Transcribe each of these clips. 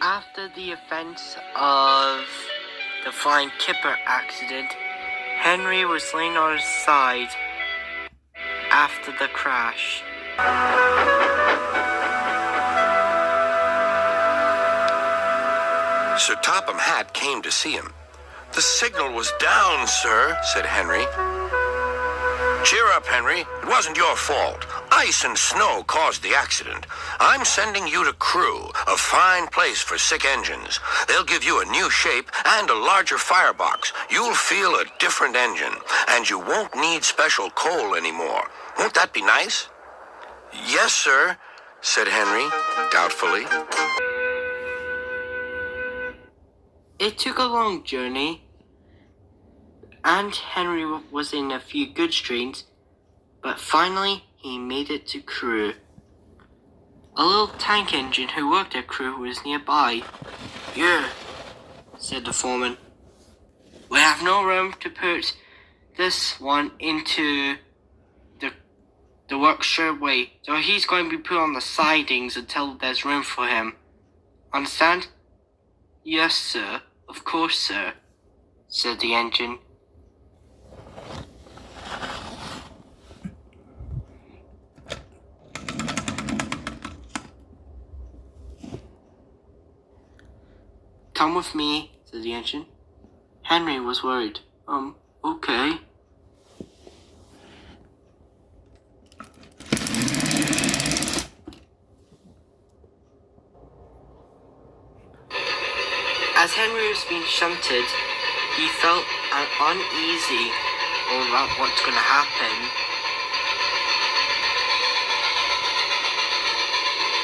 After the events of the Flying Kipper accident, Henry was laying on his side after the crash. Sir Topham Hatt came to see him. "The signal was down, sir," said Henry. "Cheer up, Henry. It wasn't your fault. Ice and snow caused the accident. I'm sending you to Crewe, a fine place for sick engines. They'll give you a new shape and a larger firebox. You'll feel a different engine, and you won't need special coal anymore. Won't that be nice?" "Yes, sir," said Henry, doubtfully. It took a long journey, and Henry was in a few good strains, but finally he made it to Crewe. A little tank engine who worked at Crewe was nearby. "Yeah," said the foreman. "We have no room to put this one into the work straight away, so he's going to be put on the sidings until there's room for him. Understand?" "Yes, sir. Of course, sir," said the engine. "Come with me," said the engine. Henry was worried. Okay." As Henry was being shunted, he felt uneasy about what's going to happen.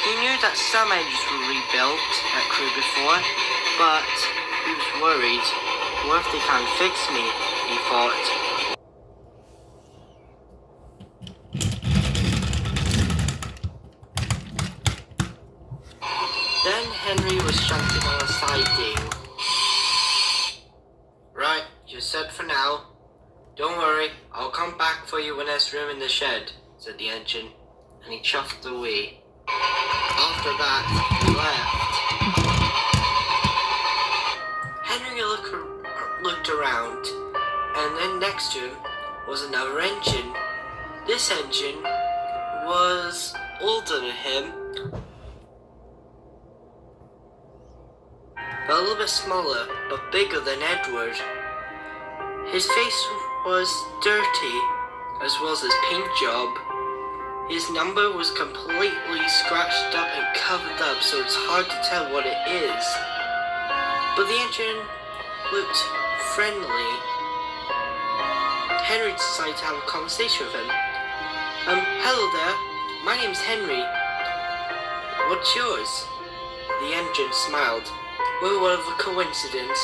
He knew that some engines were rebuilt at Crewe before, but he was worried. What if they can't fix me? He thought. Then Henry was shunted on a siding. "Right, you're set for now. Don't worry, I'll come back for you when there's room in the shed," said the engine, and he chuffed away. After that, he left. Henry looked around, and then next to him was another engine. This engine was older than him, but a little bit smaller, but bigger than Edward. His face was dirty, as well as his paint job. His number was completely scratched up and covered up, so it's hard to tell what it is. But the engine looked friendly. Henry decided to have a conversation with him. "Hello there. My name's Henry. What's yours?" The engine smiled. "Well, what of a coincidence.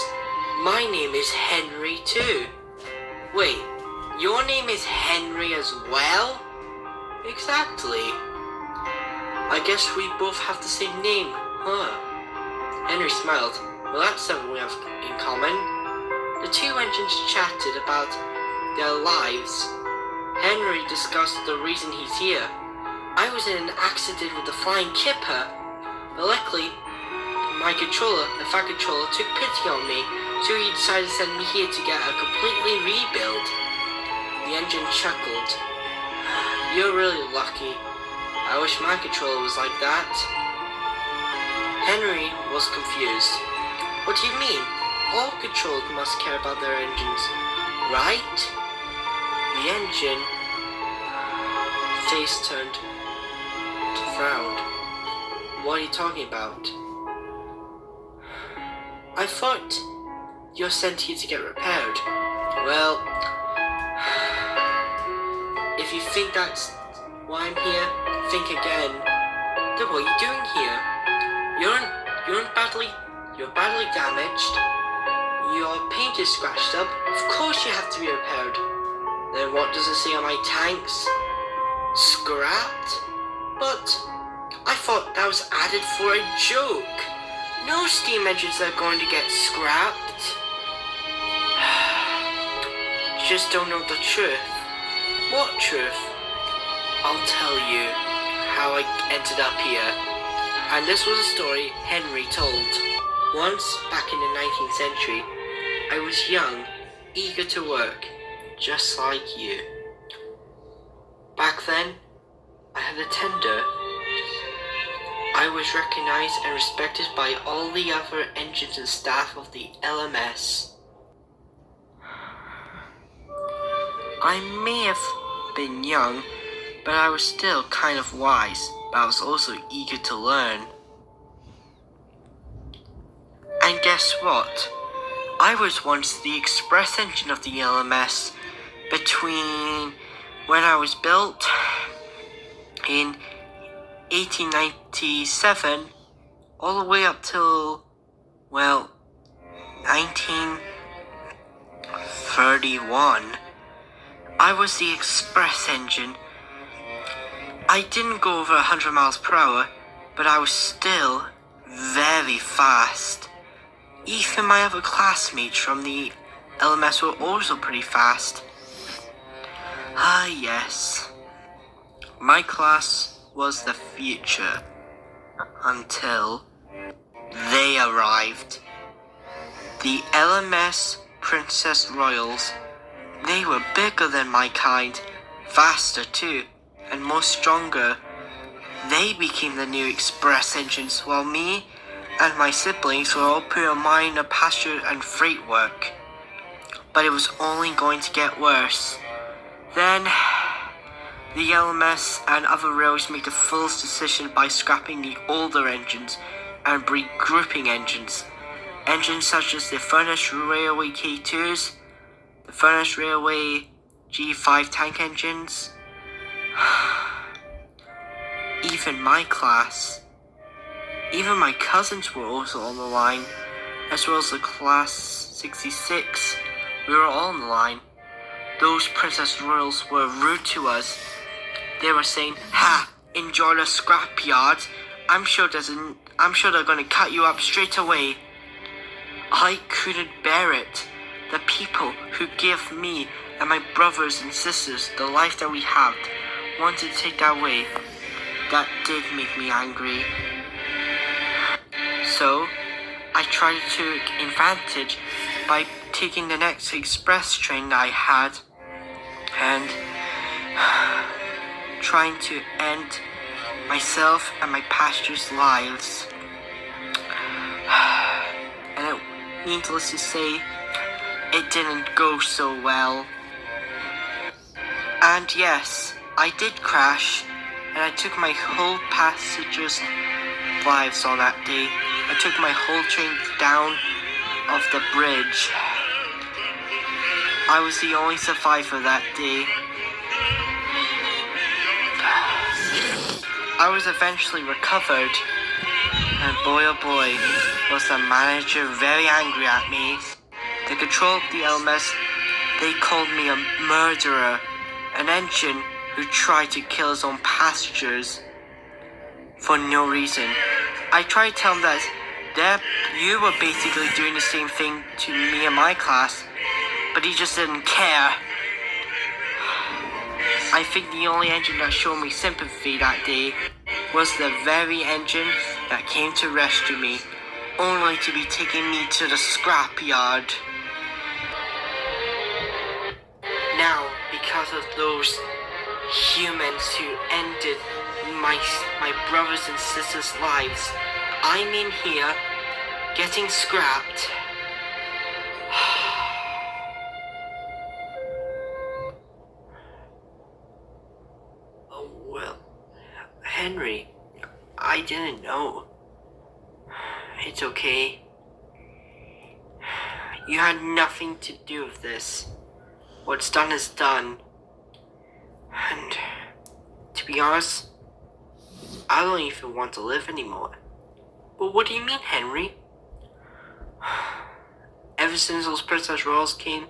My name is Henry too." "Wait, your name is Henry as well?" "Exactly. I guess we both have the same name, huh?" Henry smiled. "Well, that's something we have in common." The two engines chatted about their lives. Henry discussed the reason he's here. "I was in an accident with the Flying Kipper, but luckily the Fat Controller took pity on me, so he decided to send me here to get a completely rebuild." The engine chuckled. "You're really lucky. I wish my controller was like that." Henry was confused. "What do you mean? All controllers must care about their engines, right?" The engine face turned to frowned. "What are you talking about?" "I thought you're sent here to get repaired." "Well, if you think that's why I'm here, think again. Then what are you doing here? You're badly damaged. Your paint is scratched up. Of course you have to be repaired." "Then what does it say on my tanks? Scrapped? But I thought that was added for a joke. No steam engines are going to get scrapped." "You just don't know the truth." "What truth?" "I'll tell you how I ended up here. And this was a story Henry told. Once, back in the 19th century, I was young, eager to work, just like you. Back then, I had a tender. I was recognized and respected by all the other engines and staff of the LMS. I may have been young, but I was still kind of wise, but I was also eager to learn. And guess what? I was once the express engine of the LMS between when I was built in 1897 all the way up till, well, 1931. I was the express engine. I didn't go over 100 miles per hour, but I was still very fast. Even my other classmates from the LMS were also pretty fast. Ah, yes. My class was the future until they arrived. The LMS Princess Royals. They were bigger than my kind, faster too, and more stronger. They became the new express engines, while me and my siblings were all put on minor passenger and freight work. But it was only going to get worse. Then, the LMS and other rails made the fool's decision by scrapping the older engines and regrouping engines. Engines such as the Furnace Railway K2s, the Furnace Railway G5 tank engines. Even my class, even my cousins were also on the line, as well as the Class 66. We were all on the line. Those Princess Royals were rude to us. They were saying, "Ha! Enjoy the scrapyard. I'm sure they're gonna cut you up straight away." I couldn't bear it. The people who gave me and my brothers and sisters the life that we had wanted to take that away. That did make me angry. So, I tried to take advantage by taking the next express train that I had and trying to end myself and my passengers' lives. And needless to say, it didn't go so well. And yes, I did crash, and I took my whole passengers' lives on that day. I took my whole train down off the bridge. I was the only survivor that day. I was eventually recovered, and boy oh boy, was the manager very angry at me. The control of the LMS, they called me a murderer, an engine who tried to kill his own passengers for no reason. I tried to tell him that you were basically doing the same thing to me and my class, but he just didn't care. I think the only engine that showed me sympathy that day was the very engine that came to rescue me, only to be taking me to the scrapyard. Now, because of those humans who ended my brothers and sisters' lives, I'm in here getting scrapped. Oh well, Henry, I didn't know. It's okay. You had nothing to do with this. What's done is done. And to be honest, I don't even want to live anymore. But what do you mean, Henry? Ever since those Princess Royals came,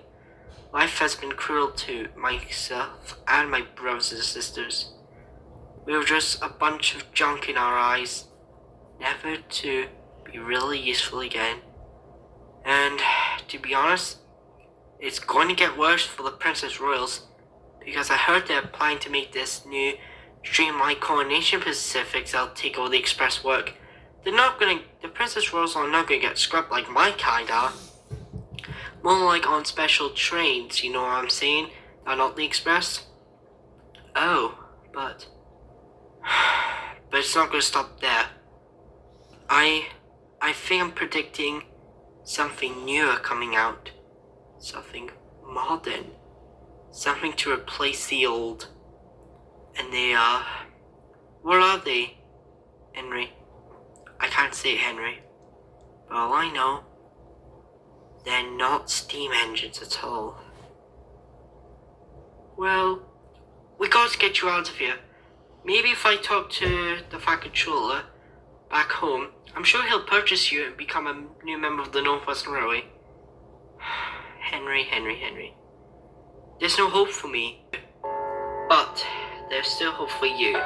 life has been cruel to myself and my brothers and sisters. We were just a bunch of junk in our eyes, never to be really useful again. And to be honest, it's going to get worse for the Princess Royals, because I heard they're planning to make this new streamlined Coronation Pacific that'll take over the express work The Princess Royals are not gonna get scrubbed like my kind are. More like on special trains, you know what I'm saying? Are not the Express? Oh, but it's not gonna stop there. I think I'm predicting something newer coming out. Something modern. Something to replace the old. And they are... What are they, Henry? I can't say it, Henry. But all I know, they're not steam engines at all. Well, we got to get you out of here. Maybe if I talk to the Fat Controller back home, I'm sure he'll purchase you and become a new member of the Northwestern Railway. Henry. There's no hope for me. But there's still hope for you.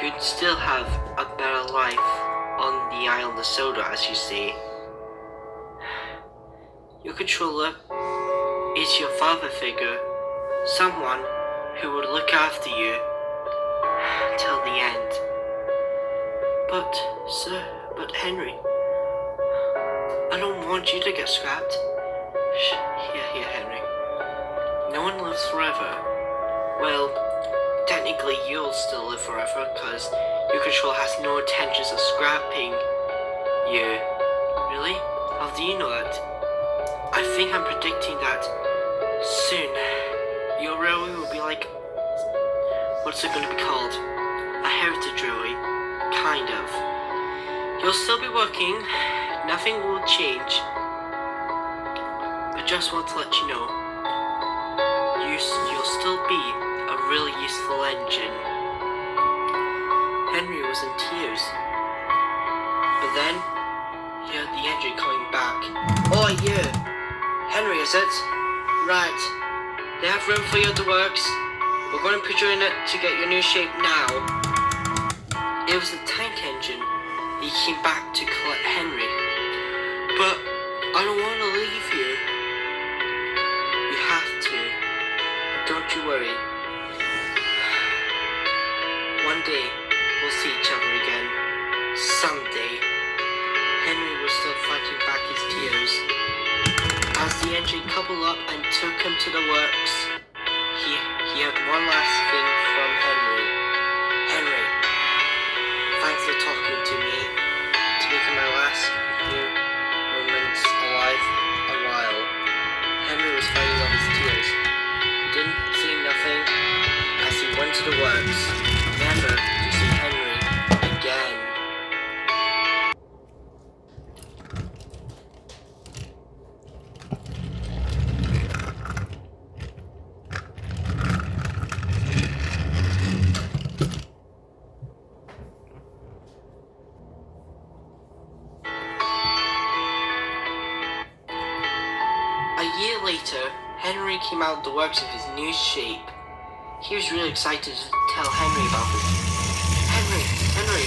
You'd still have a better life on the island of Soda, as you say. Your controller is your father figure. Someone who would look after you till the end. But Henry, I don't want you to get scrapped. Here, Henry. No one lives forever. Well, technically you'll still live forever because your controller has no intentions of scrapping you. Really? How do you know that? I think I'm predicting that soon your railway will be like, what's it going to be called? A heritage railway, kind of. You'll still be working, nothing will change, but just want to let you know, you'll still be a really useful engine. Henry was in tears, but then he heard the engine coming back. Oh, yeah, Henry, is it? Right, they have room for you at the works. We're going to put you in it to get your new shape now. It was the tank engine. He came back to collect Henry. But I don't want to leave you. You have to. But don't you worry. One day, we'll see each other again. Someday. Henry was still fighting back his tears. As the engine coupled up and took him to the works, he had one last thing from Henry. Henry, thanks for talking to me, to making my last few moments alive a while. Henry was fighting off his tears. He didn't say nothing as he went to the works, never to see Henry again. A year later, Henry came out of the works in his new shape. He was really excited to tell Henry about it. Henry!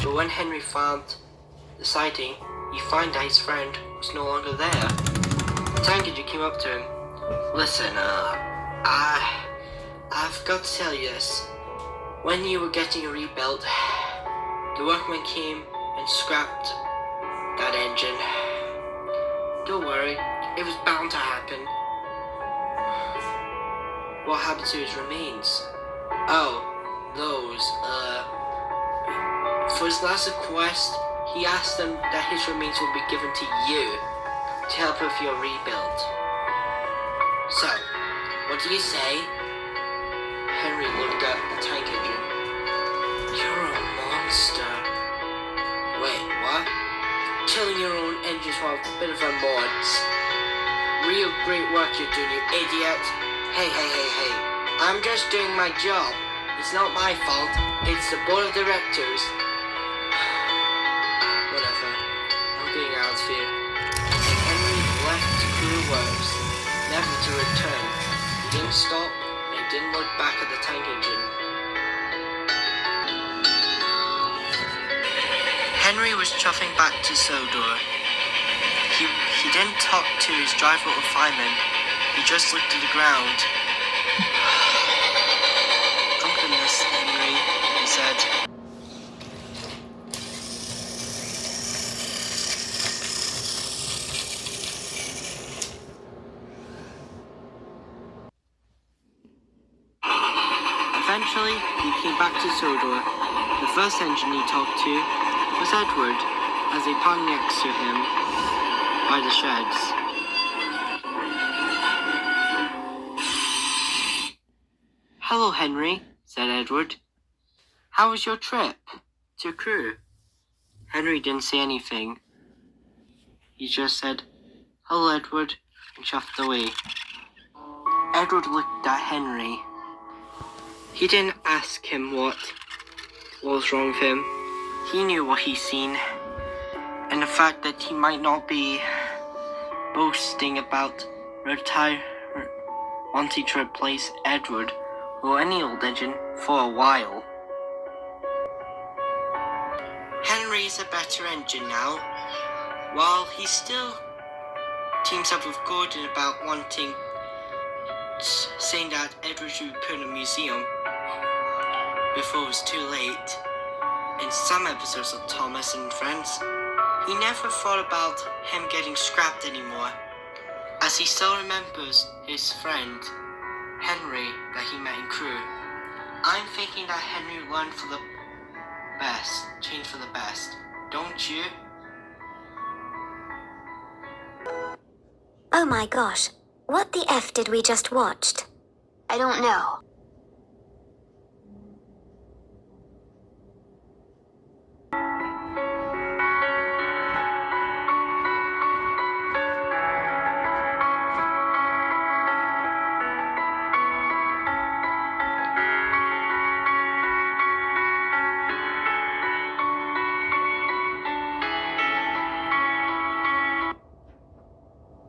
But when Henry found the sighting, he found that his friend was no longer there. The tank engine came up to him. Listen, I've got to tell you this. When you were getting rebuilt, the workmen came and scrapped that engine. Don't worry, it was bound to happen. What happened to his remains? Oh, those, for his last request, he asked them that his remains would be given to you to help with your rebuild. So, what do you say? Henry looked at the tank engine. You're a monster. Wait, what? Killing your own engines while a bit of a mods. Real great work you're doing, you idiot. Hey. I'm just doing my job. It's not my fault. It's the board of directors. Whatever. I'm getting out of here. And Henry left Crew Works, never to return. He didn't stop, and he didn't look back at the tank engine. Henry was chuffing back to Sodor. He didn't talk to his driver or fireman. He just looked at the ground. Oh goodness, Henry, he said. Eventually, he came back to Sodor. The first engine he talked to was Edward, as they parked next to him by the sheds. "Hello, Henry," said Edward. "How was your trip to Crewe?" Henry didn't say anything. He just said, "Hello, Edward," and shuffled away. Edward looked at Henry. He didn't ask him what was wrong with him. He knew what he'd seen, and the fact that he might not be boasting about wanting to replace Edward or any old engine for a while. Henry is a better engine now. While he still teams up with Gordon about saying that Edward should be put in a museum before it was too late. In some episodes of Thomas and Friends, he never thought about him getting scrapped anymore, as he still remembers his friend, Henry, that he met in Crewe. I'm thinking that Henry learned for the best, changed for the best, don't you? Oh my gosh, what the F did we just watch? I don't know.